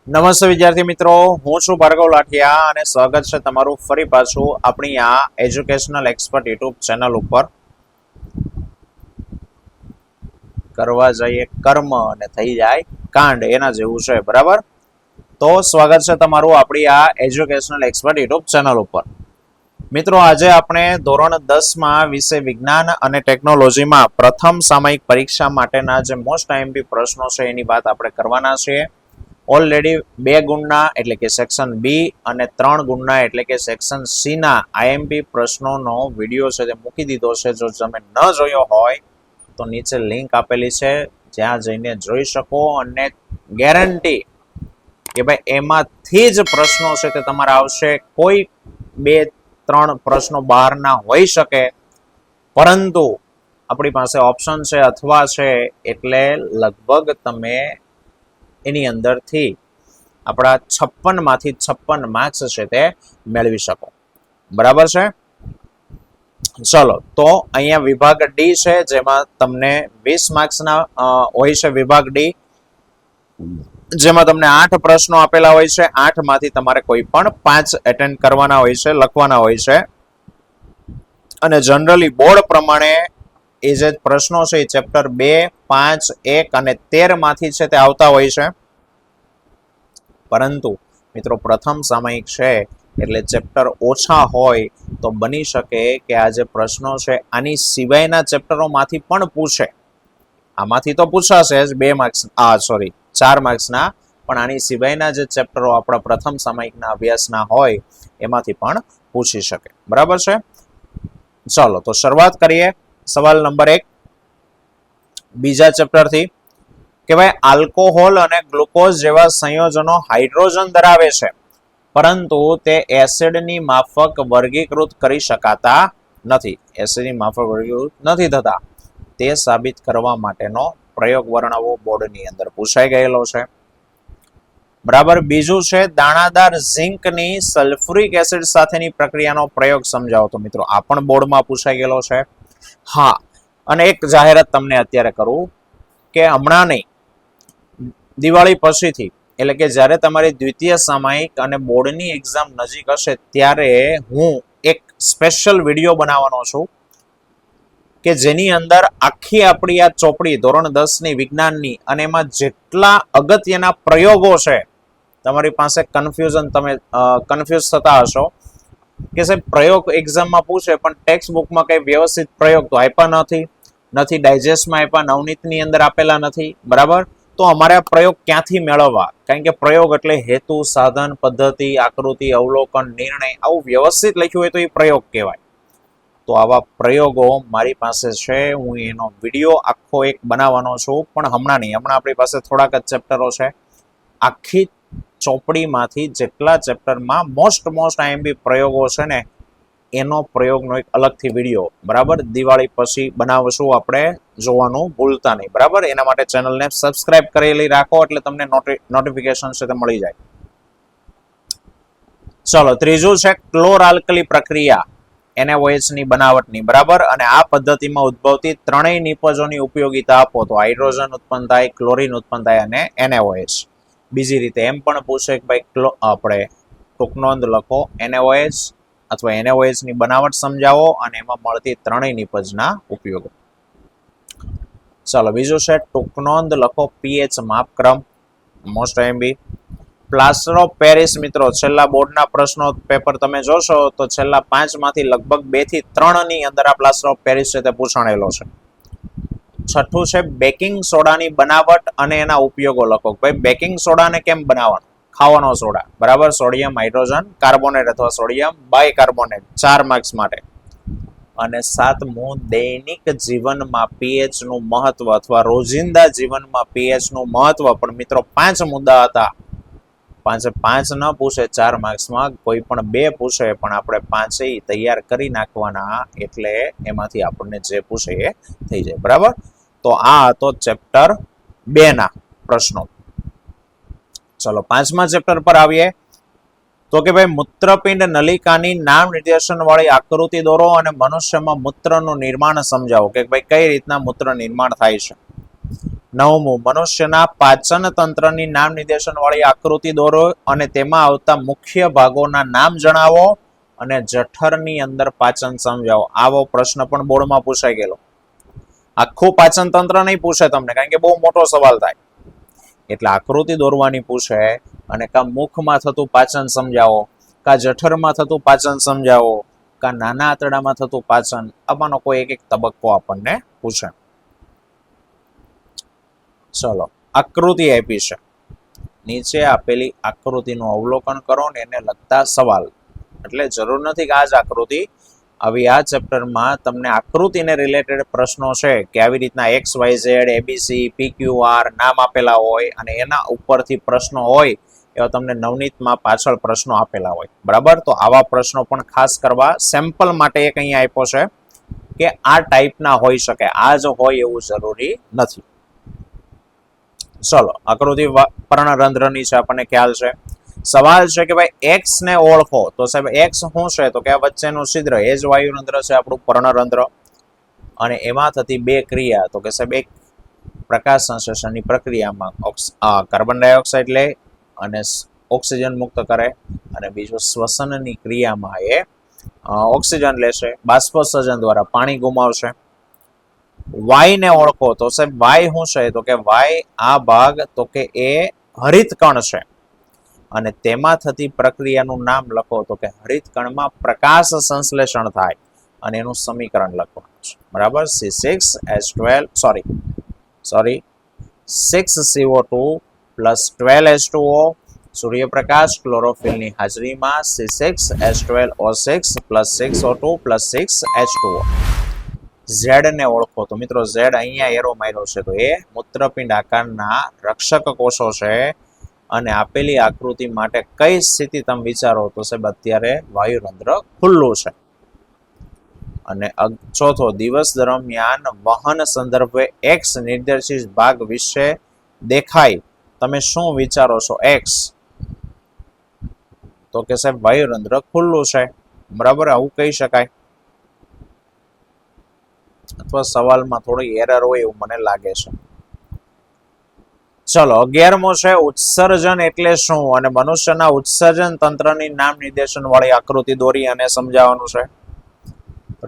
નમસ્તે વિદ્યાર્થી મિત્રો, હું છું ભાર્ગવ લાઠિયા અને સ્વાગત છે તમારું ફરી પાછું આપણી આ એજ્યુકેશનલ એક્સપર્ટ યુટ્યુબ ચેનલ ઉપર. કરવા જઈએ કર્મ અને થઈ જાય કાંડ, એના જેવું છે, બરાબર? તો સ્વાગત છે તમારું આપણી આ એજ્યુકેશનલ એક્સપર્ટ યુટ્યુબ ચેનલ ઉપર. મિત્રો, આજે આપણે ધોરણ 10માં વિષય વિજ્ઞાન અને ટેકનોલોજીમાં પ્રથમ સામયિક પરીક્ષા માટેના જે મોસ્ટ આઈએમપી પ્રશ્નો છે એની વાત આપણે કરવાના છીએ. ઓલરેડી 2 ગુણના એટલે કે સેક્શન બી અને 3 ગુણના એટલે કે સેક્શન સી ના આઈએમપી પ્રશ્નોનો વિડીયો છે તે મૂકી દીધો છે. જો તમે ન જોયો હોય તો નીચે લિંક આપેલી છે, જ્યાં જઈને જોઈ શકો. અને ગેરંટી કે ભાઈ એમાંથી જ પ્રશ્નો છે તે તમારા આવશે. કોઈ 2-3 પ્રશ્નો બહારના હોઈ શકે, પરંતુ આપણી પાસે ઓપ્શન છે અથવા છે એટલે લગભગ તમે એની અંદરથી આપણા 56 માંથી 56 માર્ક્સ છે તે મેળવી શકો, બરાબર છે? ચલો, તો અહીંયા વિભાગ ડી છે, જેમાં તમને 20 માર્ક્સના હોય છે. વિભાગ ડી જેમાં તમને 8 પ્રશ્નો આપેલા હોય છે. 8 માંથી તમારે કોઈ પણ 5 એટેન્ડ કરવાના હોય છે, લખવાના હોય છે. અને જનરલી બોર્ડ પ્રમાણે એ જે પ્રશ્નો છે એ ચેપ્ટર 2, 5, 1 અને 13 માંથી છે તે આવતા હોય છે. પરંતુ મિત્રો, પ્રથમ સામયિક છે એટલે ચેપ્ટર ઓછા હોય તો બની શકે કે આ જે પ્રશ્નો છે આની સિવાયના ચેપ્ટરોમાંથી પણ પૂછે. આમાંથી તો પૂછાશે જ 2 માર્ક્સ 4 માર્ક્સના, પણ આની સિવાયના જે ચેપ્ટરો આપણા પ્રથમ સામયિકના અભ્યાસના હોય એમાંથી પણ પૂછી શકે, બરાબર છે? ચાલો, તો શરૂઆત કરીએ. સવાલ નંબર 1 બીજા ચેપ્ટરથી કે ભાઈ, આલ્કોહોલ અને ગ્લુકોઝ જેવા સંયોજનો હાઇડ્રોજન ધરાવે છે, પરંતુ તે એસિડની માફક વર્ગીકૃત કરી શકાતા નથી. એસિડની માફક વર્ગીકૃત નથી થતા. તે સાબિત કરવા માટેનો પ્રયોગ વર્ણવો. બોર્ડની અંદર પૂછાઈ ગયેલો છે, બરાબર. બીજું છે, દાણાદાર ઝિંકની સલ્ફ્યુરિક એસિડ સાથેની પ્રક્રિયાનો પ્રયોગ સમજાવો. તો મિત્રો, આ પણ બોર્ડમાં પૂછાઈ ગયેલો છે. હા, અને એક જાહેરાત તમને અત્યારે કરું કે હમણાં નહીં, દિવાળી પછીથી, એટલે કે જ્યારે તમારી દ્વિતીય સામયિક અને બોર્ડની એક્ઝામ નજીક હશે ત્યારે હું એક સ્પેશિયલ વિડીયો બનાવવાનો છું કે જેની અંદર આખી આપણી આ ચોપડી ધોરણ 10ની વિજ્ઞાનની અને એમાં જેટલા અગત્યના પ્રયોગો છે, તમારી પાસે તમે કન્ફ્યુઝ થતા હશો કે સાહેબ પ્રયોગ એક્ઝામમાં પૂછે પણ ટેક્સ્ટ બુકમાં કઈ વ્યવસ્થિત પ્રયોગ તો આપ્યા નથી, ડાયજેસ્ટમાં આપ્યા, નવનીતની અંદર આપેલા નથી, બરાબર? તો અમારે આ પ્રયોગ ક્યાંથી મેળવવા? કારણ કે પ્રયોગ એટલે હેતુ, સાધન, પદ્ધતિ, આકૃતિ, અવલોકન, નિર્ણય, આવું વ્યવસ્થિત લખ્યું હોય તો એ પ્રયોગ કહેવાય. તો આવા પ્રયોગો મારી પાસે છે. હું એનો વિડીયો આખો એક બનાવવાનો છું, પણ હમણાં નહીં. હમણાં આપણી પાસે થોડાક જ ચેપ્ટરો છે. આખી ચોપડીમાંથી જેટલા ચેપ્ટરમાં મોસ્ટ આઈએમપી પ્રયોગો છે ને, એનો પ્રયોગનો એક અલગથી વિડીયો, બરાબર, દિવાળી પછી બનાવશું. આપણે જોવાનું ભૂલતા નહીં, બરાબર? એના માટે ચેનલને સબસ્ક્રાઇબ કરેલી રાખો એટલે તમને નોટિફિકેશન છે તે મળી જાય. ચલો, ત્રીજું છે ક્લોર-આલ્કલી પ્રક્રિયા NaOH ની બનાવટની, બરાબર. અને આ પદ્ધતિમાં ઉદ્ભવતી ત્રણેય નિપજોની ઉપયોગિતા આપો. તો હાઇડ્રોજન ઉત્પન્ન થાય, ક્લોરીન ઉત્પન્ન થાય અને NaOH. બીજી રીતે એમ પણ પૂછે કે ભાઈ આપણે ટૂંક નોંધ લખો, NaOH અથવા NaOH ની બનાવટ સમજાવો અને એમાં મળતી ત્રણેય નિપજના ઉપયોગો. ચાલો, બીજું છે ટૂંક નોંધ લખો pH માપક્રમ, most IMP. Plaster of Paris, મિત્રો, છેલ્લા બોર્ડના પ્રશ્નો પેપર તમે જોશો તો છેલ્લા 5 માંથી લગભગ 2 થી 3 ની અંદર આ પ્લાસ્ટર ઓફ પેરિસ છે તે પૂછાણેલો છે. છઠ્ઠું છે બેકિંગ સોડાની બનાવટ અને એના ઉપયોગો લખો. ભાઈ, બેકિંગ સોડાને કેમ બનાવવાનો? ખાવાનો સોડા, બરાબર. સોડિયમ હાઇડ્રોજન કાર્બોનેટ અથવા સોડિયમ બાયકાર્બોનેટ, 4 માર્ક્સ માટે. અને 7મું, દૈનિક જીવનમાં pH નું મહત્વ અથવા રોજિંદા જીવનમાં pH નું મહત્વ. પણ મિત્રો, 5 મુદ્દા હતા. 5 ન પૂછે 4 માર્ક્સમાં, કોઈ પણ 2 પૂછે, પણ આપણે 5 તૈયાર કરી નાખવાના, એટલે એમાંથી આપણને જે પૂછે એ થઈ જાય, બરાબર? તો આ હતો ચેપ્ટર 2 ના પ્રશ્નો. ચલો, 5મા ચેપ્ટર પર આવીએ. તો કે ભાઈ, મૂત્રપિંડ નલિકાની નામ નિર્દેશન વાળી આકૃતિ દોરો અને મનુષ્યમાં મૂત્રનું નિર્માણ સમજાવો. કે ભાઈ કઈ રીતના મૂત્ર નિર્માણ થાય છે. 9મું, મનુષ્યના પાચન તંત્રની નામ નિર્દેશન વાળી આકૃતિ દોરો અને તેમાં આવતા મુખ્ય ભાગોના નામ જણાવો અને જઠરની અંદર પાચન સમજાવો. આવો પ્રશ્ન પણ બોર્ડમાં પૂછાઈ ગયેલો. આખું પાચન તંત્ર નહીં પૂછે તમને, કારણ કે બહુ મોટો સવાલ થાય. એટલે આકૃતિ દોરવાની પૂછે અને કા મુખમાં થતું પાચન સમજાવો, કા જઠરમાં થતું પાચન સમજાવો, કા નાના આંતરડામાં થતું પાચન. આમાંનો કોઈ એક તબક્કો આપણને પૂછે. ચલો, આકૃતિ આપી છે, નીચે આપેલી આકૃતિનું અવલોકન કરો ને એને લગતા સવાલ. એટલે જરૂર નથી કે આ જ આકૃતિ આવી. આ ચેપ્ટરમાં તમને આકૃતિને રિલેટેડ પ્રશ્નો છે કે આવી રીતના XYZ ABC PQR નામ આપેલા હોય અને એના ઉપરથી પ્રશ્નો હોય એવા તમને નવનીતમાં પાછળ પ્રશ્નો આપેલા હોય. બરાબર, તો આવા પ્રશ્નો પણ ખાસ કરવા સેમ્પલ માટે એક અહીંયા આપ્યો છે કે આ ટાઈપના હોઈ શકે, આ જ હોય એવું જરૂરી નથી. ચલો, આકૃતિ પર્ણરંધ્રની છે, આપણને ખ્યાલ છે. સવાલ છે કે ભાઈ એક્સ ને ઓળખો. તો સાહેબ એક્સ શું છે? તો કે આ વચ્ચેનું છિદ્ર એ જ વાયુરંધ્ર છે, આપણું પર્ણરંધ્ર. અને એમાં થતી બે ક્રિયા, તો કે સાહેબ એક પ્રકાશ સંશ્લેષણની પ્રક્રિયામાં કાર્બન ડાયોક્સાઇડ લે અને ઓક્સિજન મુક્ત કરે, અને બીજું શ્વસનની ક્રિયામાં એ ઓક્સિજન લેશે, બાષ્પોત્સર્જન દ્વારા પાણી ગુમાવશે. વાય ને ઓળખો. તો સાહેબ વાય શું છે? તો કે વાય આ ભાગ તો કે એ હરિતકણ છે અને તેમાં થતી પ્રક્રિયાનું નામ લખો. તો કે હરિતકણમાં પ્રકાશ સંશ્લેષણ થાય અને એનું સમીકરણ લખવાનું છે. બરાબર, C6H12 6CO2 પ્લસ 12H2O, સૂર્યપ્રકાશ ક્લોરોફિલની હાજરીમાં C6H12O6 plus 6O2 plus 6H2O. Z ને ઓળખો. તો મિત્રો ઝેડ અહીંયા એરો માર્યો છે, તો એ મૂત્રપિંડ આકારના રક્ષક કોષો છે. અને આપેલી આકૃતિ માટે કઈ સ્થિતિ તમે વિચારો? તો સાહેબ અત્યારે વાયુરંધ્ર ખુલ્લું છે. અને ચોથો, દિવસ દરમિયાન વહન સંદર્ભે એક્સ નિર્દેશિત ભાગ વિશે દેખાય, તમે શું વિચારો છો? એક્સ, તો કે સાહેબ વાયુરંધ્ર ખુલ્લું છે. બરાબર, આવું કહી શકાય. અથવા સવાલમાં થોડી એરર હોય એવું મને લાગે છે. ચલો, 11મો છે ઉત્સર્જન એટલે શું? અને મનુષ્યના ઉત્સર્જન તંત્રની નામ નિર્દેશન વાળી આકૃતિ દોરી અને સમજાવવાનું છે.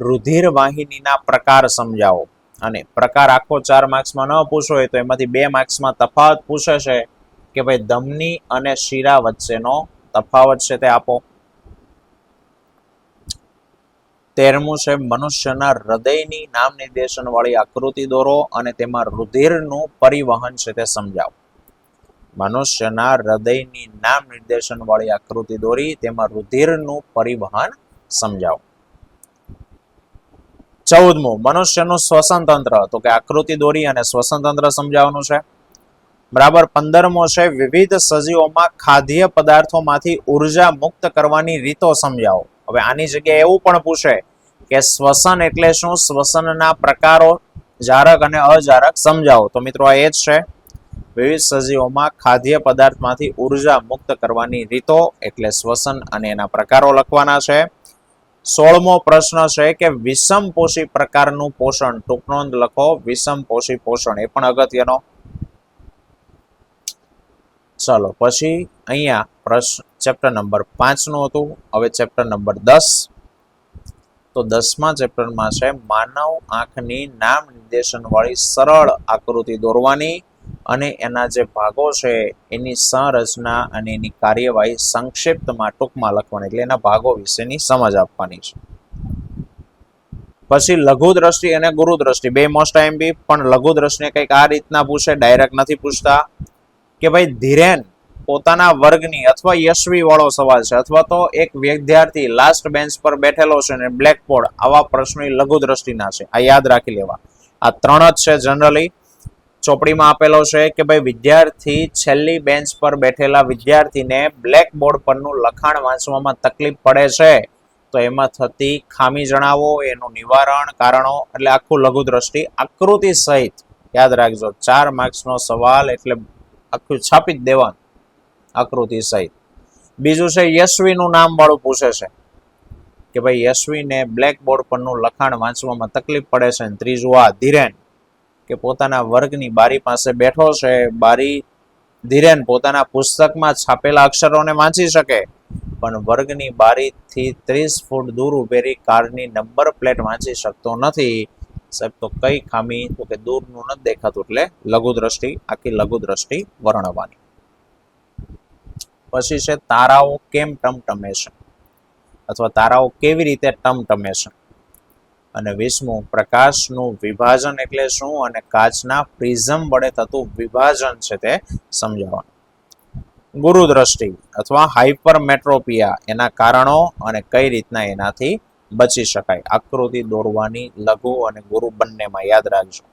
રુધિર વાહિનીના પ્રકાર સમજાવો. અને પ્રકાર આખો 4 માર્ક્સમાં ન પૂછો હોય તો એમાંથી 2 માર્ક્સમાં તફાવત પૂછે છે કે ભાઈ ધમની અને શિરા વચ્ચેનો તફાવત છે તે આપો. 13મું છે મનુષ્યના હૃદયની નામ નિર્દેશન વાળી આકૃતિ દોરો અને તેમાં રુધિરનું પરિવહન છે તે સમજાવો. મનુષ્યના હૃદયની નામ નિર્દેશન વાળી આકૃતિ દોરી તેમાં રુધિરનું પરિવહન સમજાવો. 14મું મનુષ્યનું શ્વસન તંત્ર. તો કે આકૃતિ દોરી અને શ્વસન તંત્ર સમજાવવાનું છે. બરાબર. 15મો છે વિવિધ સજીવોમાં ખાદ્ય પદાર્થોમાંથી ઉર્જા મુક્ત કરવાની રીતો સમજાવો. હવે આની જગ્યાએ એવું પણ પૂછે કે શ્વસન એટલે શું, શ્વસનના પ્રકારો, જારક અને અજારક સમજાવો. તો મિત્રો આ એ જ છે. વિવિધ સજીવોમાં ખાદ્ય પદાર્થમાંથી ઉર્જા મુક્ત કરવાની રીતો એટલે શ્વસન અને એના પ્રકારો લખવાના છે. 16મો પ્રશ્ન છે કે વિષમપોષી પ્રકારનું પોષણ. ટૂંક નોંધ લખો, વિષમપોષી પોષણ, એ પણ અગત્યનો. ચલો, પછી અહીંયા પ્રશ્ન ચેપ્ટર નંબર 5 નું હતું. હવે ચેપ્ટર નંબર 10. તો 10મા ચેપ્ટરમાં છે માનવ આંખની નામ નિર્દેશન વાળી સરળ આકૃતિ દોરવાની અને એના જે ભાગો છે એની સંરચના અને એની કાર્યવાહી સંક્ષિપ્તમાં ટૂંકમાં લખવાની, એટલે એના ભાગો વિશેની સમજ આપવાની છે. પછી લઘુ દ્રષ્ટિ અને ગુરુ દ્રષ્ટિ, બે મોસ્ટ આઈએમપી, પણ લઘુ દ્રષ્ટિને કંઈક આ રીતના પૂછે, ડાયરેક્ટ નથી પૂછતા કે ભાઈ ધીરેન પોતાના વર્ગની અથવા યશવી વાળો સવાલ છે, અથવા તો એક વિદ્યાર્થી લાસ્ટ બેન્ચ પર બેઠેલો છે ને બ્લેકબોર્ડ, આવા પ્રશ્નો લઘુ દ્રષ્ટિના છે. આ યાદ રાખી લેવા. આ 3 જ છે જનરલી. ચોપડીમાં આપેલો છે કે ભાઈ વિદ્યાર્થી છેલ્લી બેન્ચ પર બેઠેલા વિદ્યાર્થીને બ્લેકબોર્ડ પરનું લખાણ વાંચવામાં તકલીફ પડે છે, તો એમાં થતી ખામી જણાવો, એનું નિવારણ, કારણો, એટલે આખું લઘુ દ્રષ્ટિ આકૃતિ સહિત યાદ રાખજો. 4 માર્ક્સનો સવાલ એટલે આખું છાપી જ દેવાનું આકૃતિ સહિત. બીજું છે યશવીનું નામ વાળું પૂછે છે કે ભાઈ યશવીને બ્લેકબોર્ડ પરનું લખાણ વાંચવામાં તકલીફ પડે છે. ત્રીજું આ ધીરેન કે પોતાના વર્ગની બારી પાસે બેઠો છે, બારી ધીરેન પોતાના પુસ્તકમાં છાપેલા અક્ષરોને વાંચી શકે, પણ વર્ગની બારીથી 30 ફૂટ દૂર ઉભેલી કારની નંબર પ્લેટ વાંચી શકતો નથી. સાહેબ તો કઈ ખામી? તો કે દૂરનું નથી દેખાતું, એટલે લઘુ દ્રષ્ટિ, આખી લઘુ દ્રષ્ટિ વર્ણવવાની. પછી છે તારાઓ કેમ ટમટમે છે, અથવા તારાઓ કેવી રીતે ટમટમે છે. અને 20મું, પ્રકાશનું વિભાજન એટલે શું અને કાચના પ્રિઝમ વડે થતું વિભાજન છે તે સમજાવવાનું. ગુરુ દ્રષ્ટિ અથવા હાઇપરમેટ્રોપિયા, એના કારણો અને કઈ રીતના એનાથી બચી શકાય. આકૃતિ દોરવાની લઘુ અને ગુરુ બંનેમાં યાદ રાખજો.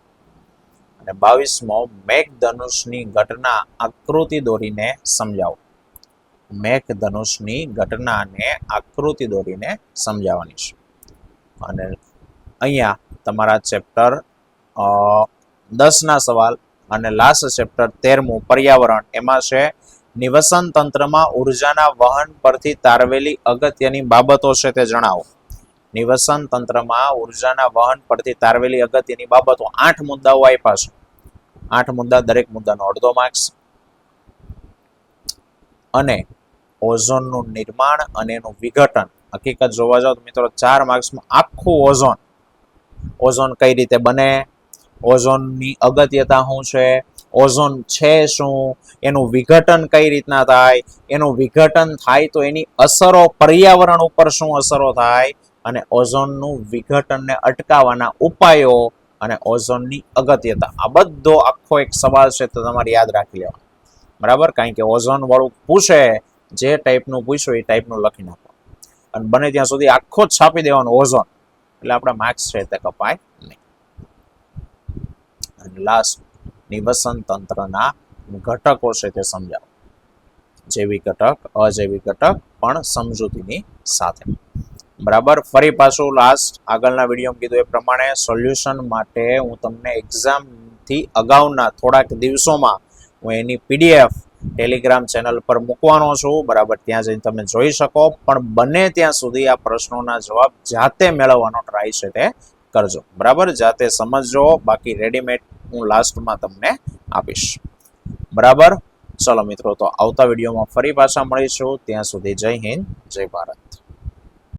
અને 22મો, મેઘધનુષની ઘટના આકૃતિ દોરીને સમજાવો. મેઘધનુષની ઘટનાને આકૃતિ દોરીને સમજાવવાની છે. અને અહીંયા તમારા ચેપ્ટર 10ના સવાલ અને લાસ્ટ ચેપ્ટર 13મું પર્યાવરણ, એમાં છે નિવસન તંત્રમાં ઉર્જાના વહન પરથી તારવેલી અગત્યની બાબતો છે તે જણાવો. નિવસન તંત્રમાં ઉર્જાના વહન પરથી તારવેલી અગત્યની બાબતો 8 મુદ્દાઓ આપ્યા છે. 8 મુદ્દા, દરેક મુદ્દાનો અડધો માર્ક્સ. અને ઓઝોનનું નિર્માણ અને એનું વિઘટન, હકીકત જોવા જાવ તો મિત્રો 4 માર્ક્સમાં આખું ઓઝોન કઈ રીતે બને, ઓઝોનની અગત્યતા શું છે, ઓઝોન છે શું, એનું વિઘટન કઈ રીતના થાય, એનું વિઘટન થાય તો એની અસરો પર્યાવરણ ઉપર શું અસરો થાય, અને ઓઝોનનું વિઘટનને અટકાવવાના ઉપાયો અને ઓઝોનની અગત્યતા. આ બધો આખો એક સવાલ છે તો તમારે યાદ રાખી લેવાનો. બરાબર, કારણ કે ઓઝોન વાળું પૂછે, જે ટાઈપનું પૂછ્યું એ ટાઈપનું લખી નાખો, અને બને ત્યાં સુધી આખો જ છાપી દેવાનો ઓઝોન, એટલે આપણા માર્ક્સ છે તે કપાય નહીં. અને લાસ્ટ, નિવસન તંત્રના ઘટકો છે તે સમજાવો. જૈવિક ઘટક, અજૈવિક ઘટક, પણ સમજૂતીની સાથે. બરાબર, ફરી પાછું લાસ્ટ આગળના વિડીયોમાં કીધું એ પ્રમાણે સોલ્યુશન માટે હું તમને એક્ઝામથી અગાઉના થોડાક દિવસોમાં હું એની PDF ટેલિગ્રામ ચેનલ પર મૂકવાનો છું. બરાબર, ત્યાં જઈને તમે જોઈ શકો, પણ બને ત્યાં સુધી આ પ્રશ્નોના જવાબ જાતે મેળવવાનો ટ્રાય છે તે કરજો. બરાબર, જાતે સમજજો, બાકી રેડીમેડ હું લાસ્ટમાં તમને આપીશ. બરાબર, ચલો મિત્રો, તો આવતા વિડીયોમાં ફરી પાછા મળીશું. ત્યાં સુધી જય હિન્દ, જય ભારત.